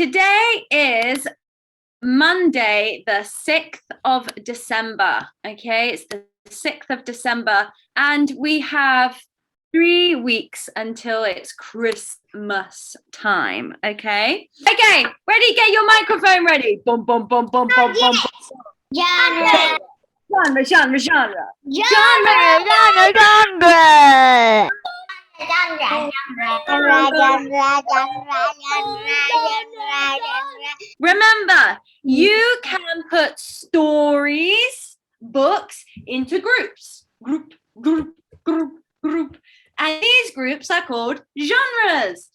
Today is Monday, the 6th of December. Okay, it's the 6th of December, and we have 3 weeks until it's Christmas time. Okay, ready? Get your microphone ready. Boom, boom, boom, boom, boom, boom. Genre. Remember, you can put stories, books into groups. Group. And these groups are called genres.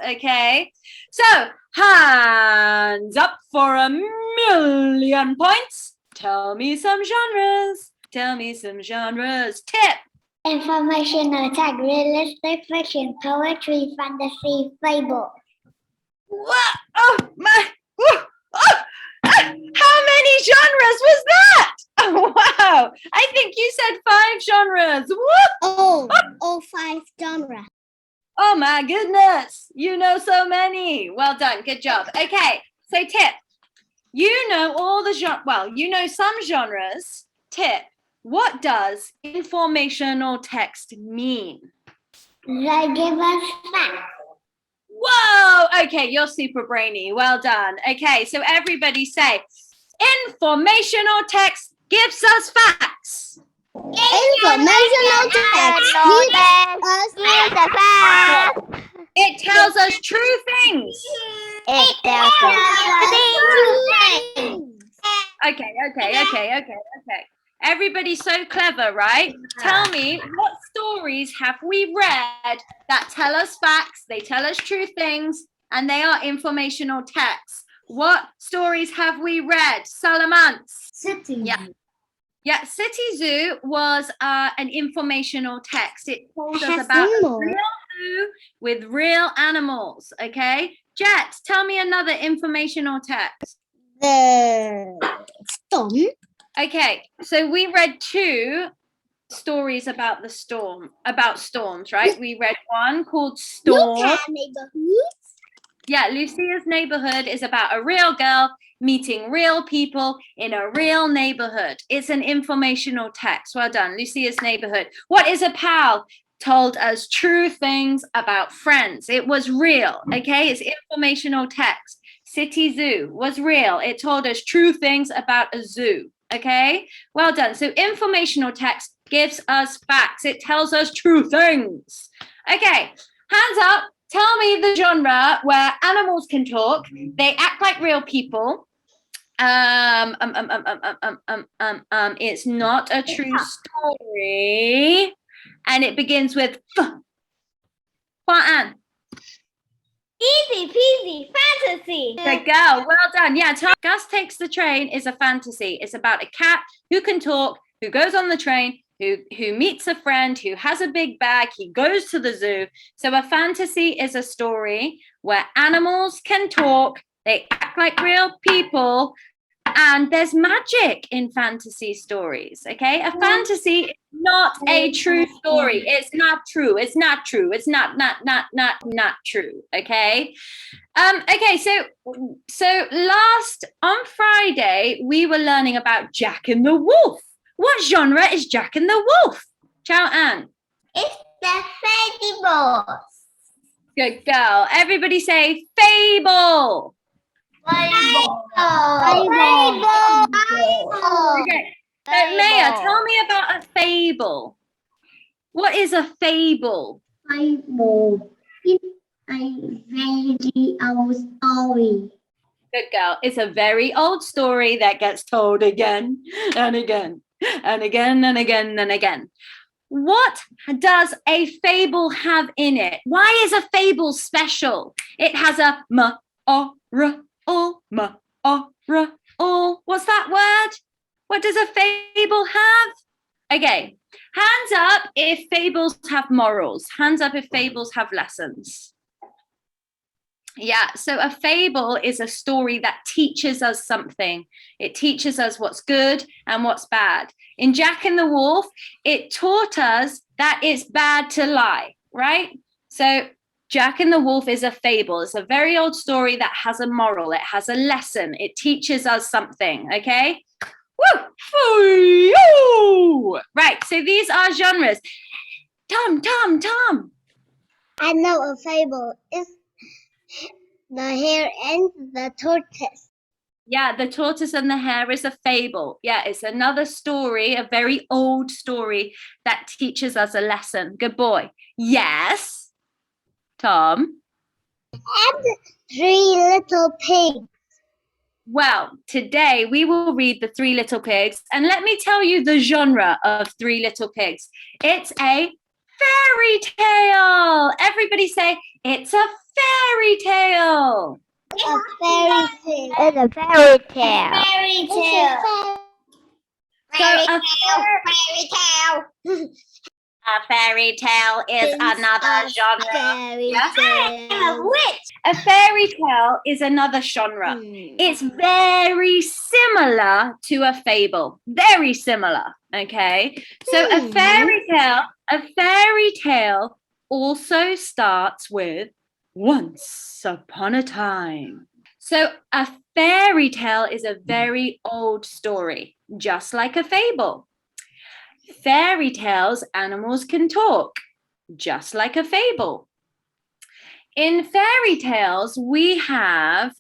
Okay? So, hands up for 1,000,000 points. Tell me some genres. Tip. Informational tag, realistic fiction, poetry, fantasy, fable. What? Oh my! How many genres was that? Oh, wow! I think you said 5 genres. Oh, 5 genres. Oh my goodness! You know so many. Well done. Good job. Okay. So Tip, you know all the you know some genres. Tip, what does informational text mean? They give us facts. Whoa! Okay, you're super brainy. Well done. Okay, so everybody say, informational text gives us facts. Informational text gives us facts. It tells us true things. It tells us true things. Okay. Everybody's so clever, right? Tell me, what stories have we read that tell us facts, they tell us true things, and they are informational texts? What stories have we read? Salamance. City. Yeah, City Zoo was an informational text. It told us about a real zoo with real animals, okay? Jet, tell me another informational text. The storm. Okay, so we read 2 stories about storms, right? We read one called Storm. Yeah, Lucia's Neighborhood is about a real girl meeting real people in a real neighborhood. It's an informational text. Well done, Lucia's Neighborhood. What is a pal? Told us true things about friends. It was real, okay? It's informational text. City Zoo was real. It told us true things about a zoo, okay? Well done. So informational text gives us facts. It tells us true things. Okay, hands up. Tell me the genre where animals can talk. They act like real people. It's not a true story. And it begins with An. Easy peasy fantasy. Good girl. Well done. Yeah, Gus Takes the Train is a fantasy. It's about a cat who can talk, who goes on the train, who meets a friend, who has a big bag. He goes to the zoo. So a fantasy is a story where animals can talk, they act like real people, and there's magic in fantasy stories, okay? A fantasy is not a true story. It's not true. It's not true. It's not true, okay? Okay, so on Friday, we were learning about Jack and the Wolf. What genre is Jack and the Wolf? Chow Ann. It's the fables. Good girl. Everybody say fable. Fable. Okay. So Maya, tell me about a fable. What is a fable? Fable. It's a very old story. Good girl. It's a very old story that gets told again and again and again and again and again. What does a fable have in it? Why is a fable special? It has a ma-o-ra-o. What's that word? What does a fable have? Okay, hands up if fables have morals. Hands up if fables have lessons. Yeah, so a fable is a story that teaches us something. It teaches us what's good and what's bad. In Jack and the Wolf, it taught us that it's bad to lie, right? So Jack and the Wolf is a fable. It's a very old story that has a moral. It has a lesson. It teaches us something, okay? Woo! Right, so these are genres. Tom. I know a fable. It's the hare and the tortoise. Yeah, the tortoise and the hare is a fable. Yeah, it's another story, a very old story that teaches us a lesson. Good boy. Yes, Tom. And three little pigs. Well, today we will read The Three Little Pigs, and let me tell you the genre of Three Little Pigs. It's a fairy tale. Everybody say, it's a fairy tale. A fairy tale. It's a fairy tale. Fairy tale. Fairy tale. A fairy tale is another genre. Fairy tale. A fairy tale is another genre. It's very similar to a fable. Very similar. Okay. So a fairy tale also starts with once upon a time. So a fairy tale is a very old story, just like a fable. Fairy tales, animals can talk, just like a fable. In fairy tales, we have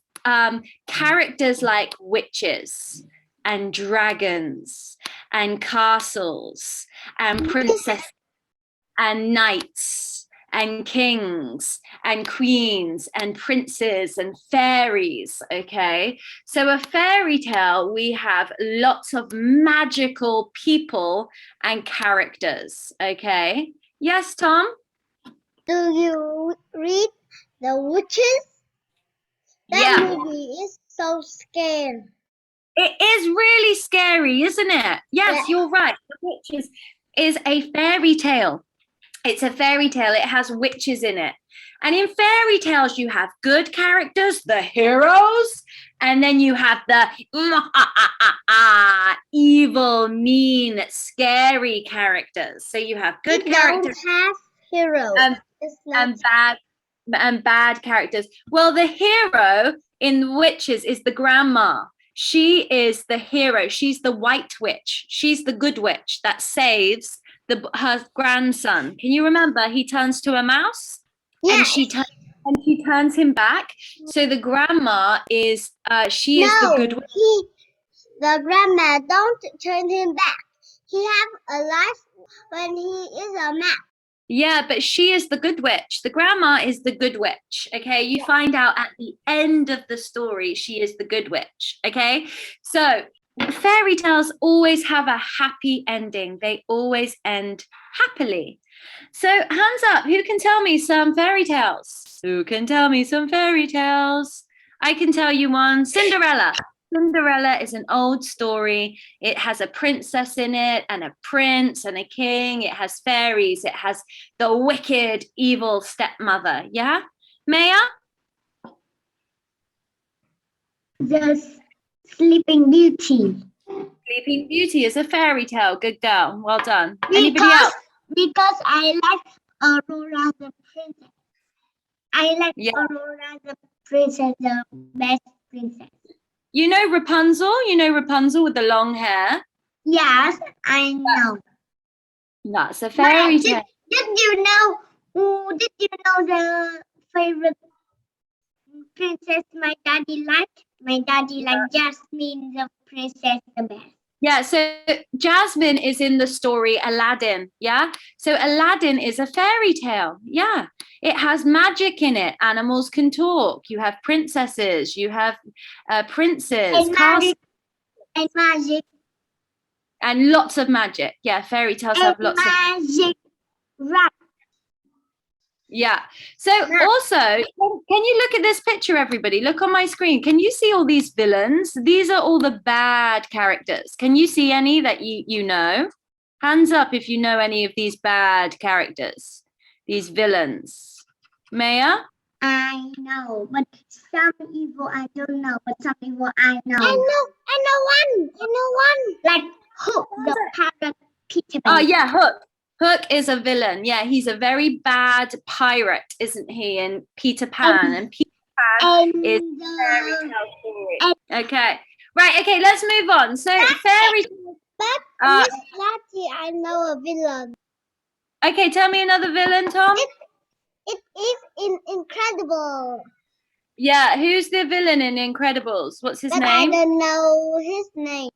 characters like witches and dragons and castles and princesses and knights and kings and queens and princes and fairies, okay? So a fairy tale, we have lots of magical people and characters, okay? Yes, Tom? Do you read The Witches? That movie is so scary. It is really scary, isn't it? Yes, you're right. The Witches is a fairy tale. It's a fairy tale. It has witches in it. And in fairy tales, you have good characters, the heroes, and then you have the evil, mean, scary characters. So you have good characters. Don't have heroes. And bad characters. Well, the hero in Witches is the grandma. She is the hero. She's the white witch. She's the good witch that saves her grandson. Can you remember? He turns to a mouse, and she turns him back. So the grandma is she is the good witch. The grandma don't turn him back. He have a life when he is a mouse. Yeah, but she is the good witch. The grandma is the good witch. Okay, you find out at the end of the story she is the good witch. Okay, so fairy tales always have a happy ending. They always end happily. So hands up, who can tell me some fairy tales? Who can tell me some fairy tales? I can tell you one. Cinderella. Cinderella is an old story. It has a princess in it and a prince and a king. It has fairies. It has the wicked, evil stepmother. Yeah? Maya? The Sleeping Beauty. Sleeping Beauty is a fairy tale. Good girl. Well done. Anybody else? Because I like Aurora the princess. I like Aurora the princess, the best princess. You know Rapunzel? You know Rapunzel with the long hair? Yes, I know. That's a fairy tale. Did you know the favorite princess my daddy liked? My daddy liked Jasmine the princess the best. Yeah, so Jasmine is in the story Aladdin, yeah? So Aladdin is a fairy tale, yeah. It has magic in it. Animals can talk. You have princesses. You have princes. And magic. And lots of magic. Yeah, fairy tales have lots of magic. Right. Yeah. So also, can you look at this picture, everybody? Look on my screen. Can you see all these villains? These are all the bad characters. Can you see any that you know? Hands up if you know any of these bad characters, these villains. Maya? I know, but some evil I don't know, but some evil I know. I know one. Like Hook, the parrot Peter Pan. Oh yeah, Hook. Hook is a villain. Yeah, he's a very bad pirate, isn't he? In Peter Pan. And Peter Pan is a fairy tale story. Okay. Right, okay, let's move on. So fairy tale. But Miss Lottie, I know a villain. Okay, tell me another villain, Tom. It is incredible. Yeah, who's the villain in Incredibles? What's his name? I don't know his name.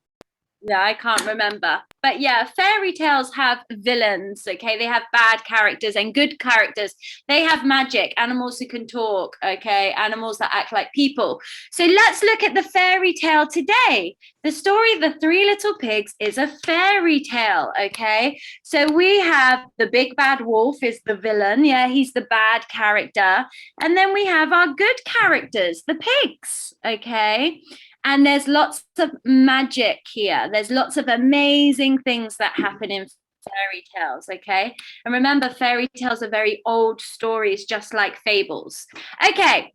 Yeah, I can't remember. But yeah, fairy tales have villains, okay? They have bad characters and good characters. They have magic, animals who can talk, okay? Animals that act like people. So let's look at the fairy tale today. The story of the Three Little Pigs is a fairy tale, okay? So we have the big bad wolf is the villain. Yeah, he's the bad character. And then we have our good characters, the pigs, okay? And there's lots of magic here. There's lots of amazing things that happen in fairy tales, okay? And remember, fairy tales are very old stories, just like fables. Okay,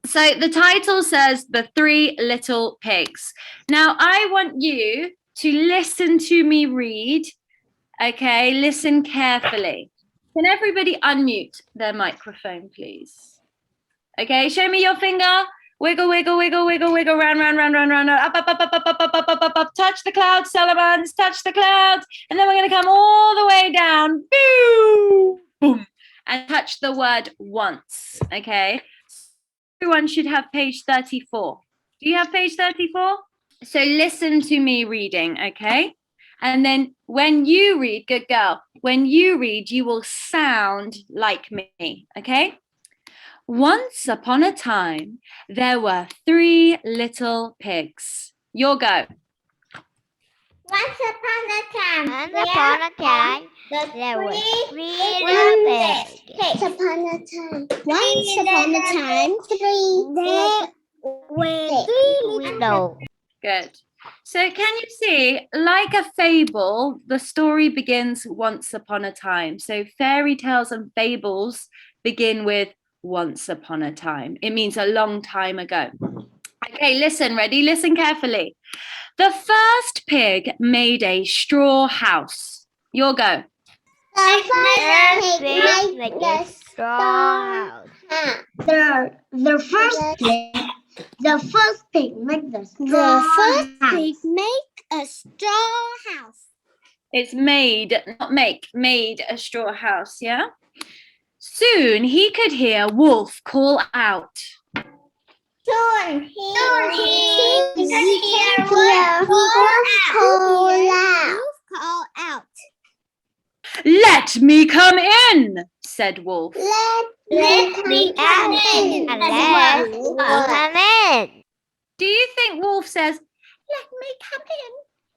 so the title says The Three Little Pigs. Now, I want you to listen to me read, okay? Listen carefully. Can everybody unmute their microphone, please? Okay, show me your finger. Wiggle, wiggle, wiggle, wiggle, wiggle, round, round, round, round, round, up, up, up, up, up, up, up, up, up, up, up. Touch the clouds, Salamans, touch the clouds. And then we're going to come all the way down. Boom, boom. And touch the word once, okay? Everyone should have page 34. Do you have page 34? So listen to me reading, okay? And then when you read, good girl, when you read, you will sound like me, okay? Once upon a time, there were three little pigs. Your go. Once upon a time, There were three little pigs. Once upon a time, there were three Window. Good. So can you see, like a fable, the story begins once upon a time. So fairy tales and fables begin with once upon a time. It means a long time ago. Okay, listen, ready? Listen carefully. The first pig made a straw house. Your go. First pig made a straw house. The first pig made a straw house. It's made, not make, made a straw house, yeah? Soon he could hear Wolf call out. Soon he could hear Wolf call out. Let me come in, said Wolf. Let me come in. Come in. Do you think Wolf says, let me come in,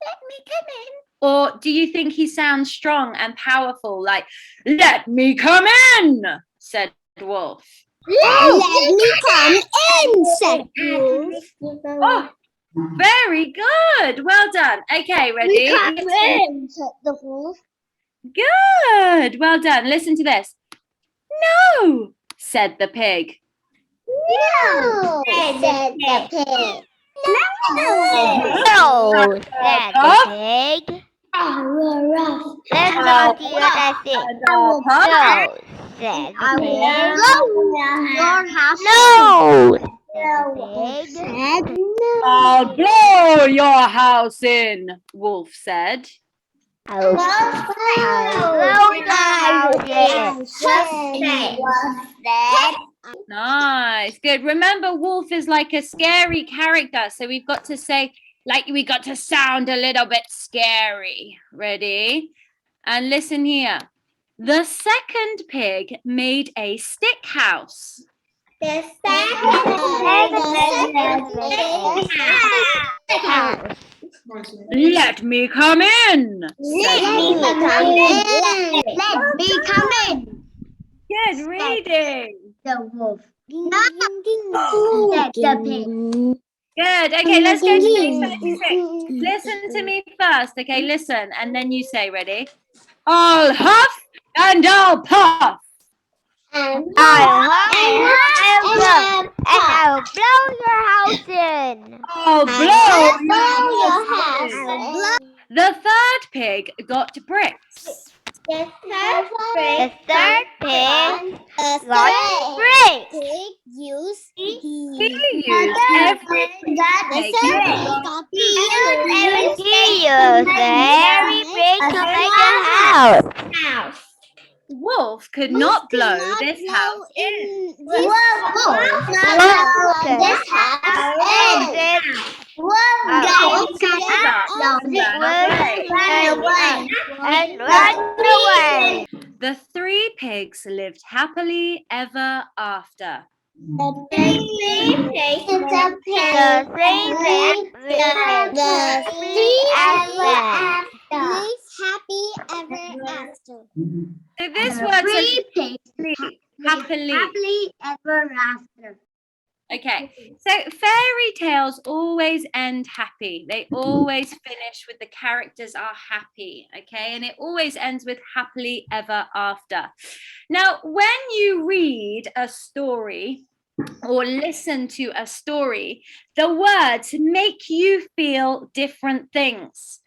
let me come in? Or do you think he sounds strong and powerful, like, let me come in, said Wolf? Let me come in, said Wolf. Oh, very good. Well done. Okay, ready? Come in, said the wolf. Good. Well done. Listen to this. No, said the pig. No, said the pig. No, said the pig. Let's go to your lesson. No, said the pig. Your house. No, said the pig. I'll blow your house in, Wolf said. I'll blow your house in. Nice. Good. Remember, Wolf is like a scary character. So we've got to say, like, we got to sound a little bit scary. Ready? And listen here. The second pig made a stick house. The second Let me come in. Let me come in. Good reading. The wolf. No, said the pig. Good. Okay, let's go to page 36. Listen to me first. Okay, listen. And then you say, ready? I'll huff and I'll puff. And I'll blow your house in. I'll blow your house in. The third pig got bricks. The third pig got break. Use He used every got to make a He used every brick to make a house. house. wolf could not blow this house in. Wolf This house in. Wolf And run away. The three pigs lived happily ever after. The three pigs The three live happy ever after. So this word Three pigs happily. ever after. Okay, so fairy tales always end happy. They always finish with the characters are happy, okay? And it always ends with happily ever after. Now, when you read a story or listen to a story, the words make you feel different things.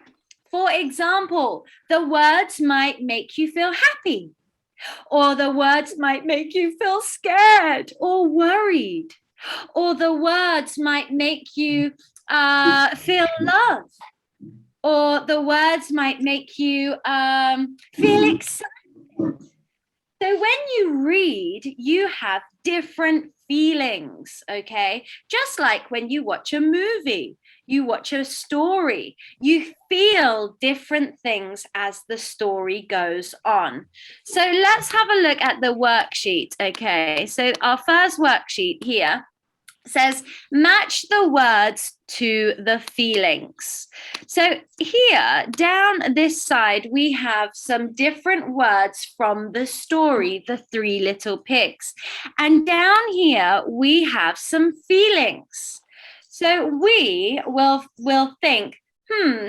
For example, the words might make you feel happy, or the words might make you feel scared or worried, or the words might make you feel love, or the words might make you feel excited. So when you read, you have different feelings, okay? Just like when you watch a movie, you watch a story, you feel different things as the story goes on. So let's have a look at the worksheet, okay? So our first worksheet here says match the words to the feelings. So here down this side we have some different words from the story The Three Little Pigs, and down here we have some feelings. So we will think,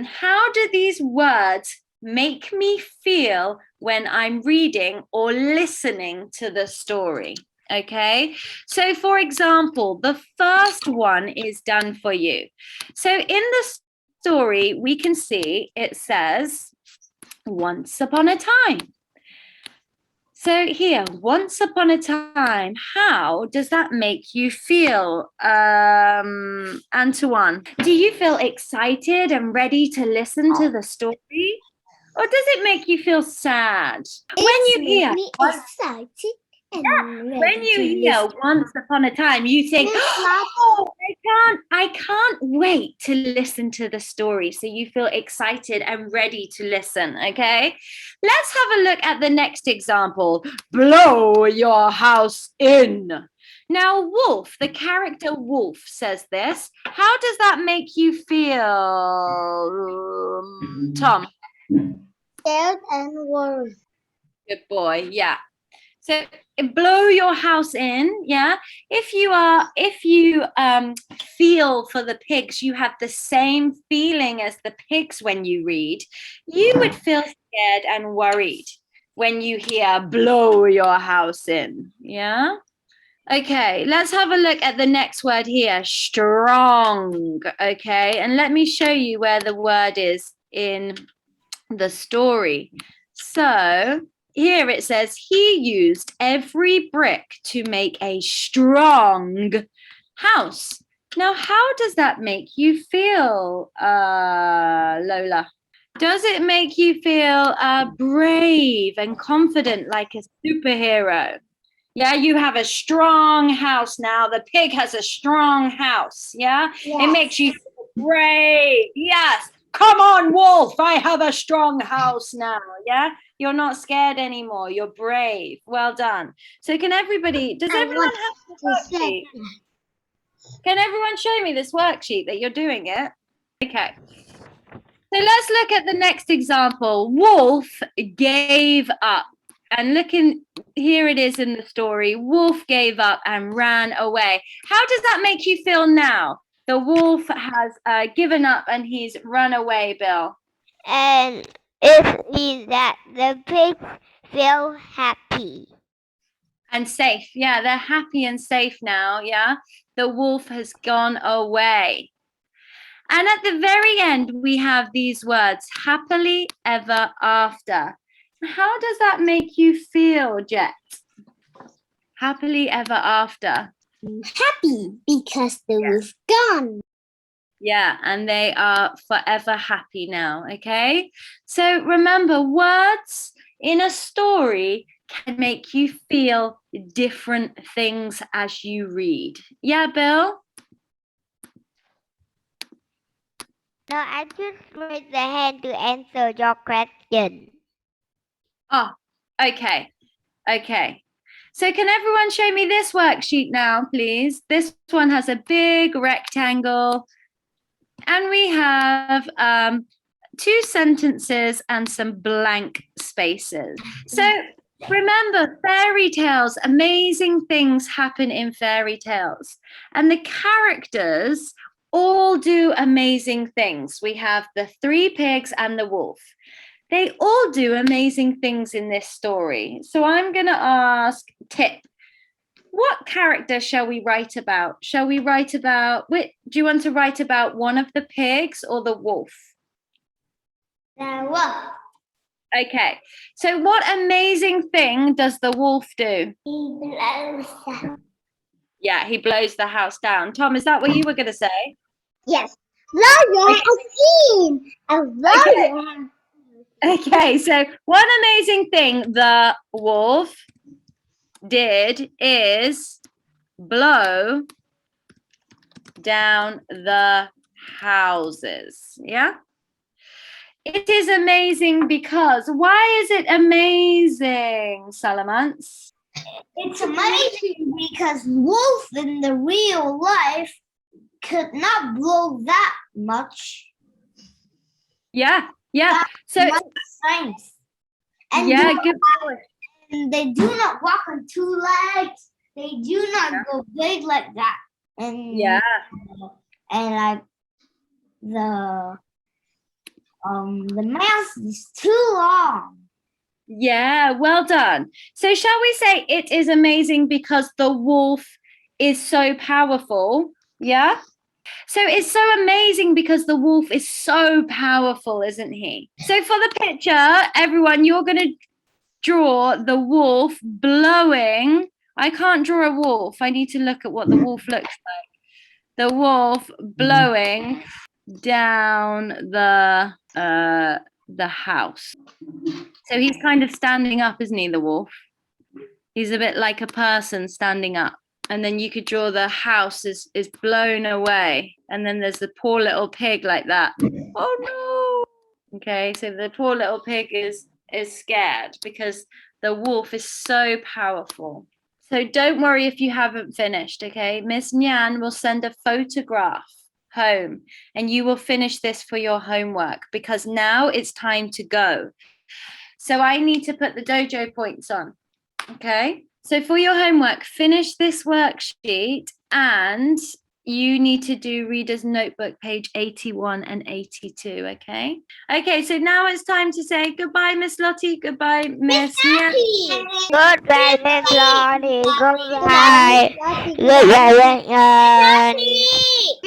how do these words make me feel when I'm reading or listening to the story? Okay, so for example, the first one is done for you. So in the story, we can see it says, once upon a time. So here, once upon a time, how does that make you feel, Antoine? Do you feel excited and ready to listen to the story? Or does it make you feel sad? When you hear excited. When you hear once upon a time, you think, oh, I can't wait to listen to the story. So you feel excited and ready to listen, okay? Let's have a look at the next example. Blow your house in. Now, Wolf, the character Wolf says this. How does that make you feel, Tom? Scared and worried. Good boy, yeah. So blow your house in, yeah. If you feel for the pigs, you have the same feeling as the pigs when you read. You would feel scared and worried when you hear blow your house in, yeah. Okay, let's have a look at the next word here, strong. Okay, and let me show you where the word is in the story. So here it says he used every brick to make a strong house. Now, how does that make you feel, Lola? Does it make you feel brave and confident like a superhero? Yeah, you have a strong house now. The pig has a strong house. Yeah, it makes you feel brave. Yes. Come on, Wolf. I have a strong house now. Yeah, you're not scared anymore. You're brave. Well done. So can everybody, does everyone have the worksheet? Can everyone show me this worksheet that you're doing it? Okay. So let's look at the next example. Wolf gave up. And looking, here it is in the story. Wolf gave up and ran away. How does that make you feel now? The wolf has given up and he's run away, Bill. And it means that the pigs feel happy. And safe. Yeah, they're happy and safe now. Yeah, the wolf has gone away. And at the very end, we have these words, happily ever after. How does that make you feel, Jet? Happily ever after. Happy because the wolf gone. Yeah, and they are forever happy now, okay? So remember, words in a story can make you feel different things as you read. Yeah, Bill? No, I just raised the hand to answer your question. Oh, okay. Okay. So can everyone show me this worksheet now, please? This one has a big rectangle and we have 2 sentences and some blank spaces. So remember, fairy tales, amazing things happen in fairy tales. And the characters all do amazing things. We have the 3 pigs and the wolf. They all do amazing things in this story. So I'm going to ask Tip, what character shall we write about? Shall we write about, do you want to write about one of the pigs or the wolf? The wolf. Okay, so what amazing thing does the wolf do? He blows up. Yeah, he blows the house down. Tom, is that what you were going to say? Yes. Blow your scene. A blow. Okay, so one amazing thing the wolf did is blow down the houses. Yeah. It is amazing because why is it amazing, Salamance? It's amazing because wolf in the real life could not blow that much. Yeah. So Science. And yeah, good. And they do not walk on 2 legs. They do not go big like that. And Yeah. And like the mouse is too long. Yeah, well done. So shall we say it is amazing because the wolf is so powerful? Yeah. So it's so amazing because the wolf is so powerful, isn't he? So for the picture, everyone, you're going to draw the wolf blowing. I can't draw a wolf. I need to look at what the wolf looks like. The wolf blowing down the house. So he's kind of standing up, isn't he, the wolf? He's a bit like a person standing up. And then you could draw the house is blown away. And then there's the poor little pig like that. Oh no. Okay, so the poor little pig is scared because the wolf is so powerful. So don't worry if you haven't finished, okay? Miss Nyan will send a photograph home and you will finish this for your homework because now it's time to go. So I need to put the dojo points on, okay? So for your homework, finish this worksheet and you need to do Reader's Notebook page 81 and 82, okay? Okay, so now it's time to say goodbye, Miss Lottie. Goodbye, Miss Nyan. Goodbye, Miss Lottie. Goodbye. Goodbye, Miss Nyan.